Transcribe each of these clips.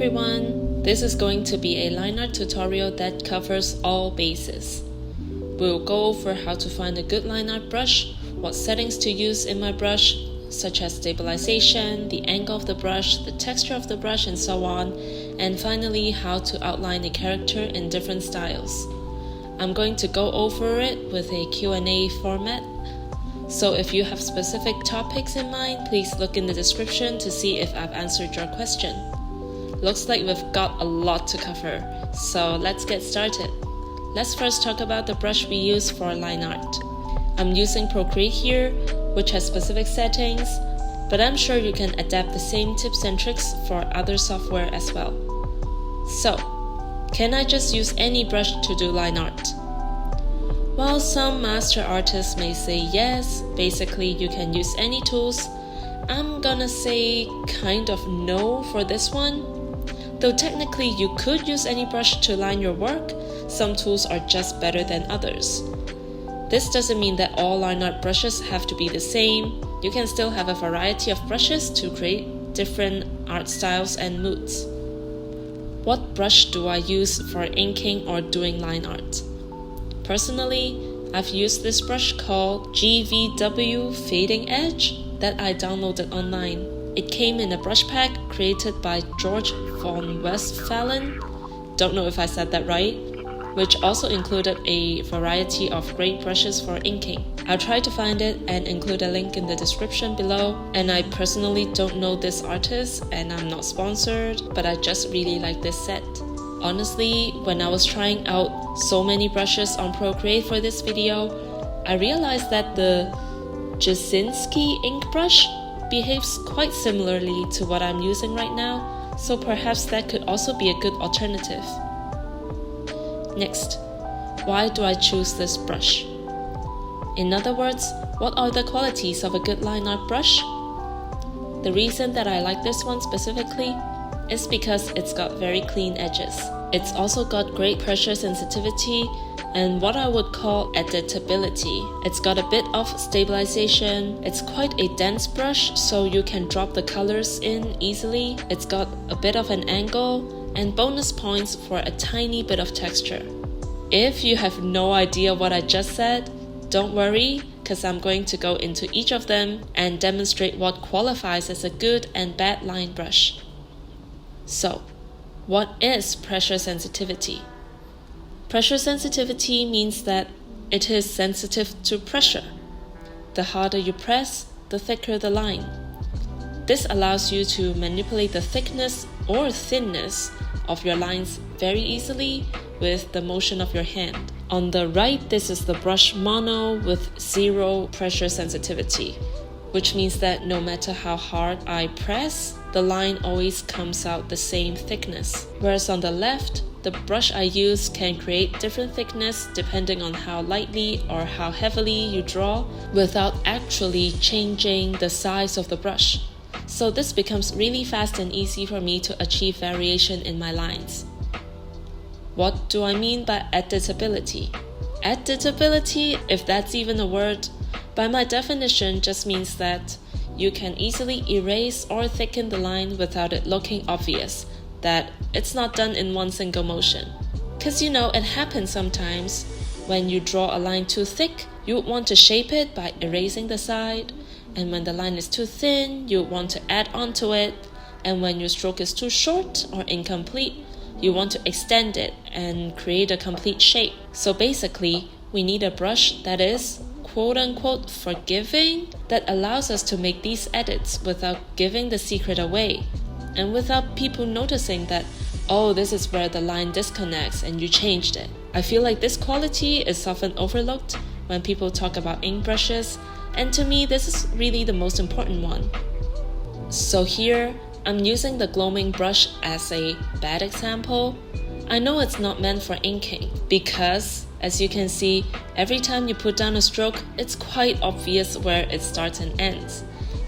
everyone, this is going to be a line art tutorial that covers all bases. We'll go over how to find a good line art brush, what settings to use in my brush, such as stabilization, the angle of the brush, the texture of the brush, and so on, and finally how to outline a character in different styles. I'm going to go over it with a Q&A format, so if you have specific topics in mind, please look in the description to see if I've answered your question. Looks like we've got a lot to cover, so let's get started. Let's first talk about the brush we use for line art. I'm using Procreate here, which has specific settings, but I'm sure you can adapt the same tips and tricks for other software as well. So, can I just use any brush to do line art? While some master artists may say yes, basically you can use any tools, I'm gonna say kind of no for this one. Though technically you could use any brush to line your work, some tools are just better than others. This doesn't mean that all line art brushes have to be the same. You can still have a variety of brushes to create different art styles and moods. What brush do I use for inking or doing line art? Personally, I've used this brush called GVW Fading Edge that I downloaded online. It came in a brush pack created by George von Westphalen, don't know if I said that right, which also included a variety of great brushes for inking. I'll try to find it and include a link in the description below. And I personally don't know this artist and I'm not sponsored, but I just really like this set. Honestly, when I was trying out so many brushes on Procreate for this video, I realized that the Jasinski ink brush behaves quite similarly to what I'm using right now, so perhaps that could also be a good alternative. Next, why do I choose this brush? In other words, what are the qualities of a good line art brush? The reason that I like this one specifically is because it's got very clean edges. It's also got great pressure sensitivity and what I would call editability. It's got a bit of stabilization. It's quite a dense brush, so you can drop the colors in easily. It's got a bit of an angle and bonus points for a tiny bit of texture. If you have no idea what I just said, don't worry, because I'm going to go into each of them and demonstrate what qualifies as a good and bad line brush. So, what is pressure sensitivity? Pressure sensitivity means that it is sensitive to pressure. The harder you press, the thicker the line. This allows you to manipulate the thickness or thinness of your lines very easily with the motion of your hand. On the right, this is the brush mono with zero pressure sensitivity, which means that no matter how hard I press, the line always comes out the same thickness. Whereas on the left, the brush I use can create different thickness depending on how lightly or how heavily you draw without actually changing the size of the brush. So this becomes really fast and easy for me to achieve variation in my lines. What do I mean by editability? Editability, if that's even a word, by my definition just means that you can easily erase or thicken the line without it looking obvious that it's not done in one single motion. Cause it happens sometimes when you draw a line too thick, you would want to shape it by erasing the side, and when the line is too thin, you would want to add onto it, and when your stroke is too short or incomplete, you want to extend it and create a complete shape. So basically, we need a brush that is quote-unquote forgiving, that allows us to make these edits without giving the secret away and without people noticing that, oh, this is where the line disconnects and you changed it. I feel like this quality is often overlooked when people talk about ink brushes, and to me this is really the most important one. So here, I'm using the gloaming brush as a bad example. I know it's not meant for inking because, as you can see, every time you put down a stroke, it's quite obvious where it starts and ends.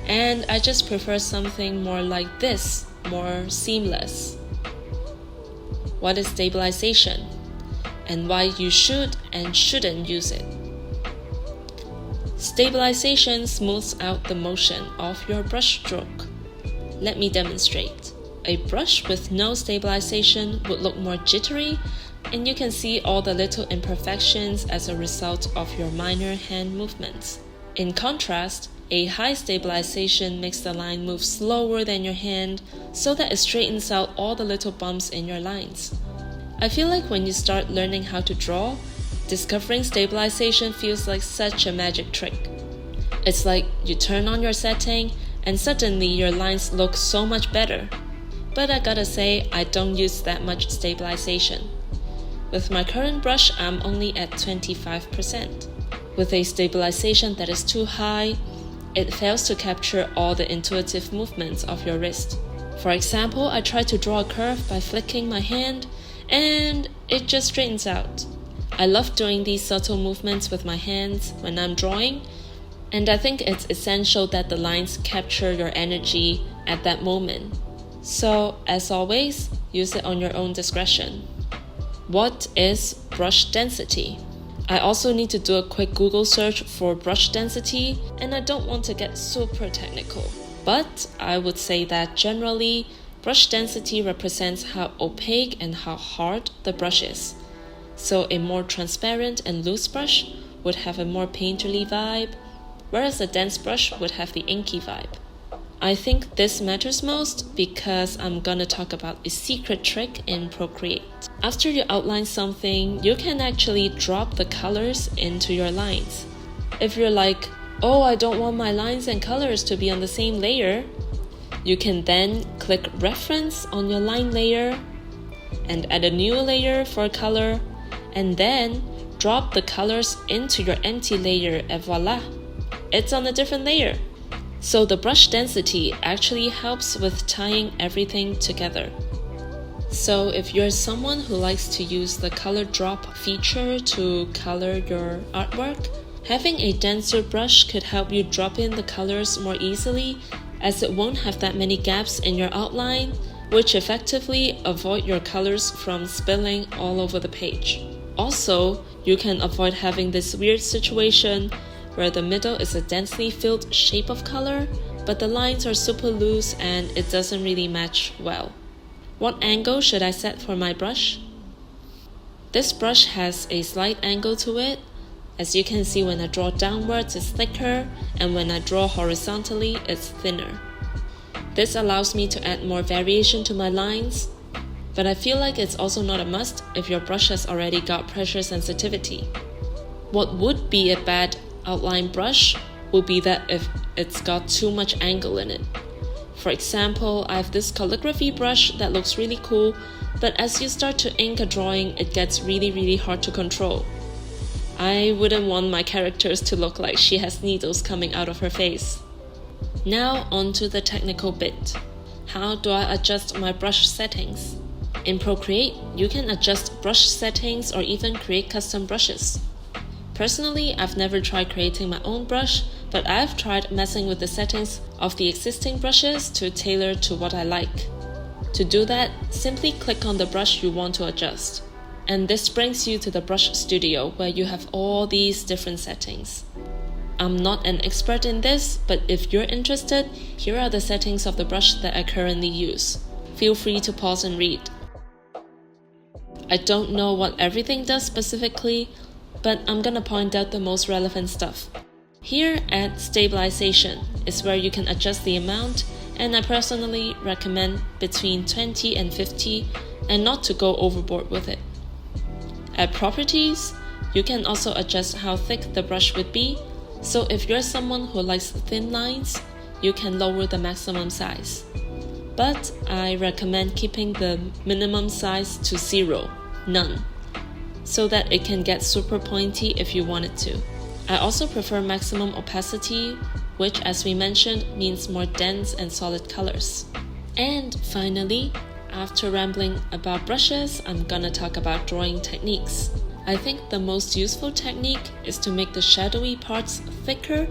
And I just prefer something more like this, more seamless. What is stabilization? And why you should and shouldn't use it? Stabilization smooths out the motion of your brush stroke. Let me demonstrate. a brush with no stabilization would look more jittery, and you can see all the little imperfections as a result of your minor hand movements. In contrast, a high stabilization makes the line move slower than your hand so that it straightens out all the little bumps in your lines. I feel like when you start learning how to draw, discovering stabilization feels like such a magic trick. It's like you turn on your setting and suddenly your lines look so much better. But I gotta say, I don't use that much stabilization. With my current brush, I'm only at 25%. With a stabilization that is too high, it fails to capture all the intuitive movements of your wrist. For example, I try to draw a curve by flicking my hand, and it just straightens out. I love doing these subtle movements with my hands when I'm drawing, and I think it's essential that the lines capture your energy at that moment. So, as always, use it on your own discretion. What is brush density? I also need to do a quick Google search for brush density, and I don't want to get super technical. But I would say that generally, brush density represents how opaque and how hard the brush is. So a more transparent and loose brush would have a more painterly vibe, whereas a dense brush would have the inky vibe. I think this matters most because I'm gonna talk about a secret trick in Procreate. After you outline something, you can actually drop the colors into your lines. If you're like, oh, I don't want my lines and colors to be on the same layer, you can then click reference on your line layer and add a new layer for color, and then drop the colors into your empty layer, and voila, it's on a different layer. So the brush density actually helps with tying everything together. So if you're someone who likes to use the color drop feature to color your artwork, having a denser brush could help you drop in the colors more easily, as it won't have that many gaps in your outline, which effectively avoid your colors from spilling all over the page. Also, you can avoid having this weird situation where the middle is a densely filled shape of color, but the lines are super loose and it doesn't really match well. What angle should I set for my brush? This brush has a slight angle to it. As you can see, when I draw downwards it's thicker, and when I draw horizontally it's thinner. This allows me to add more variation to my lines, but I feel like it's also not a must if your brush has already got pressure sensitivity. What would be a bad outline brush would be that if it's got too much angle in it. For example, I have this calligraphy brush that looks really cool, but as you start to ink a drawing, it gets really hard to control. I wouldn't want my characters to look like she has needles coming out of her face. Now onto the technical bit. How do I adjust my brush settings? In Procreate, you can adjust brush settings or even create custom brushes. Personally, I've never tried creating my own brush, but I've tried messing with the settings of the existing brushes to tailor to what I like. To do that, simply click on the brush you want to adjust. And this brings you to the brush studio where you have all these different settings. I'm not an expert in this, but if you're interested, here are the settings of the brush that I currently use. Feel free to pause and read. I don't know what everything does specifically, but I'm gonna point out the most relevant stuff. Here at Stabilization is where you can adjust the amount, and I personally recommend between 20 and 50 and not to go overboard with it. At Properties, you can also adjust how thick the brush would be, so if you're someone who likes thin lines, you can lower the maximum size. But I recommend keeping the minimum size to 0, none, so that it can get super pointy if you want it to. I also prefer maximum opacity, which as we mentioned means more dense and solid colors. And finally, after rambling about brushes, I'm gonna talk about drawing techniques. I think the most useful technique is to make the shadowy parts thicker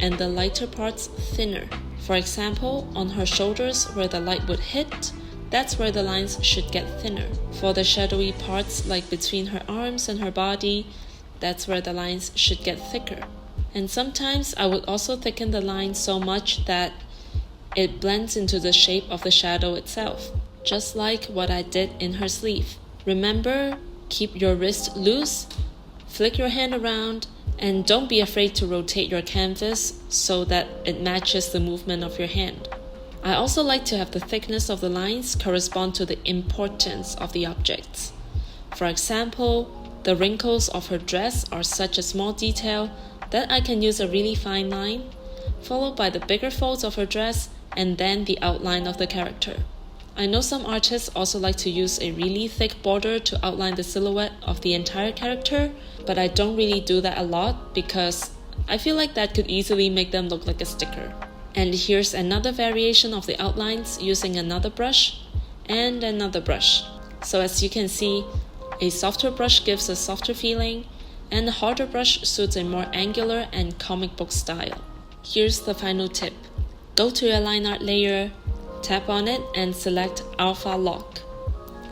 and the lighter parts thinner. For example, on her shoulders where the light would hit, that's where the lines should get thinner. For the shadowy parts like between her arms and her body, that's where the lines should get thicker. And sometimes I would also thicken the line so much that it blends into the shape of the shadow itself, just like what I did in her sleeve. Remember, keep your wrist loose, flick your hand around, and don't be afraid to rotate your canvas so that it matches the movement of your hand. I also like to have the thickness of the lines correspond to the importance of the objects. For example, the wrinkles of her dress are such a small detail that I can use a really fine line, followed by the bigger folds of her dress and then the outline of the character. I know some artists also like to use a really thick border to outline the silhouette of the entire character, but I don't really do that a lot because I feel like that could easily make them look like a sticker. And here's another variation of the outlines using another brush and another brush. So as you can see, a softer brush gives a softer feeling, and a harder brush suits a more angular and comic book style. Here's the final tip. Go to your line art layer, tap on it and select Alpha Lock.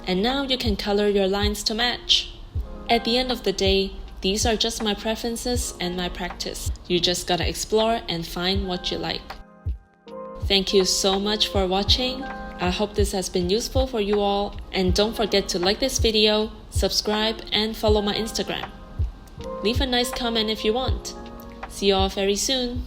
And now you can color your lines to match. At the end of the day, these are just my preferences and my practice. You just gotta explore and find what you like. Thank you so much for watching. I hope this has been useful for you all, and don't forget to like this video, subscribe, and follow my Instagram. Leave a nice comment if you want. See you all very soon.